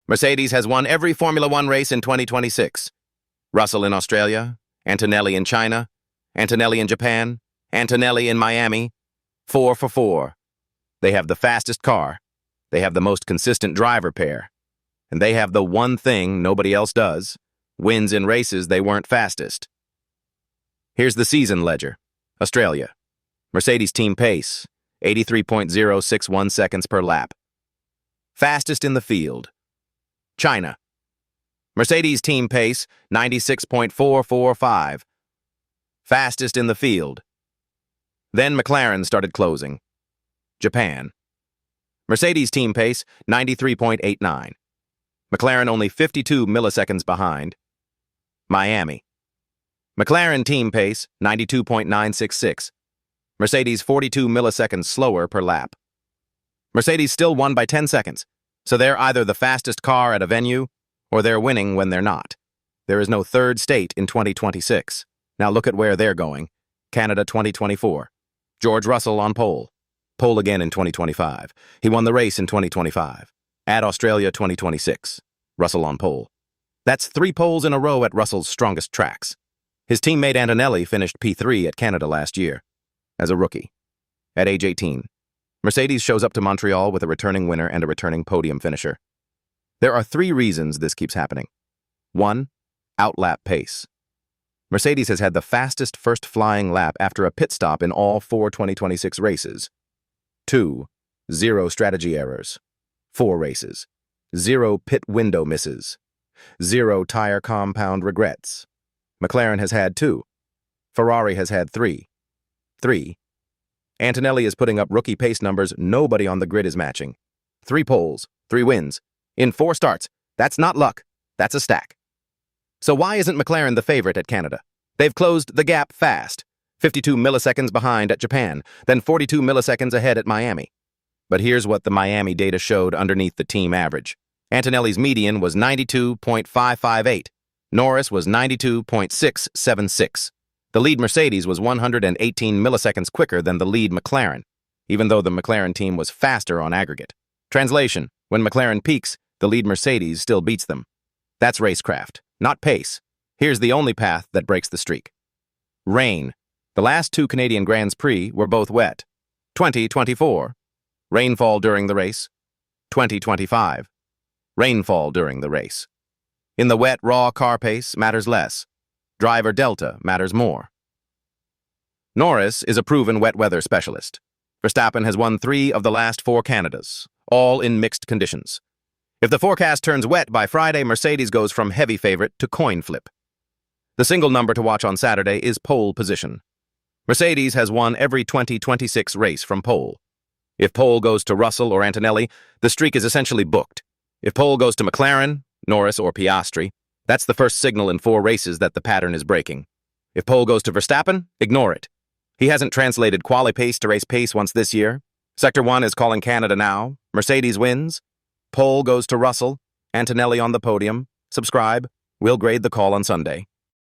Mercedes has won every Formula One race in 2026. Russell in Australia, Antonelli in China, Antonelli in Japan, Antonelli in Miami. 4 for 4. They have the fastest car. They have the most consistent driver pair. And they have the one thing nobody else does: wins in races they weren't fastest. Here's the season ledger. Australia. Mercedes team pace, 83.061 seconds per lap. Fastest in the field. China. Mercedes team pace, 96.445. Fastest in the field. Then McLaren started closing. Japan. Mercedes team pace, 93.89. McLaren only 52 milliseconds behind. Miami. McLaren team pace, 92.966. Mercedes 42 milliseconds slower per lap. Mercedes still won by 10 seconds, so they're either the fastest car at a venue, or they're winning when they're not. There is no third state in 2026. Now look at where they're going. Canada 2024. George Russell on pole. Pole again in 2025. He won the race in 2025. At Australia 2026. Russell on pole. That's 3 poles in a row at Russell's strongest tracks. His teammate Antonelli finished P3 at Canada last year, as a rookie. At age 18, Mercedes shows up to Montreal with a returning winner and a returning podium finisher. There are 3 reasons this keeps happening. 1. Outlap pace. Mercedes has had the fastest first flying lap after a pit stop in all 4 2026 races. 2. 0 strategy errors. 4 races. 0 pit window misses. 0 tire compound regrets. McLaren has had 2. Ferrari has had 3. 3. Antonelli is putting up rookie pace numbers nobody on the grid is matching. 3 poles, 3 wins. In 4 starts. That's not luck. That's a stack. So why isn't McLaren the favorite at Canada? They've closed the gap fast. 52 milliseconds behind at Japan, then 42 milliseconds ahead at Miami. But here's what the Miami data showed underneath the team average. Antonelli's median was 92.558. Norris was 92.676. The lead Mercedes was 118 milliseconds quicker than the lead McLaren, even though the McLaren team was faster on aggregate. Translation: when McLaren peaks, the lead Mercedes still beats them. That's racecraft, not pace. Here's the only path that breaks the streak. Rain. The last 2 Canadian Grands Prix were both wet. 2024. Rainfall during the race. 2025. Rainfall during the race. In the wet, raw car pace matters less. Driver delta matters more. Norris is a proven wet weather specialist. Verstappen has won 3 of the last 4 Canadas, all in mixed conditions. If the forecast turns wet by Friday, Mercedes goes from heavy favorite to coin flip. The single number to watch on Saturday is pole position. Mercedes has won every 2026 race from pole. If pole goes to Russell or Antonelli, the streak is essentially booked. If pole goes to McLaren, Norris, or Piastri, that's the first signal in 4 races that the pattern is breaking. If pole goes to Verstappen, ignore it. He hasn't translated quali pace to race pace once this year. Sector 1 is calling Canada now. Mercedes wins. Pole goes to Russell. Antonelli on the podium. Subscribe. We'll grade the call on Sunday.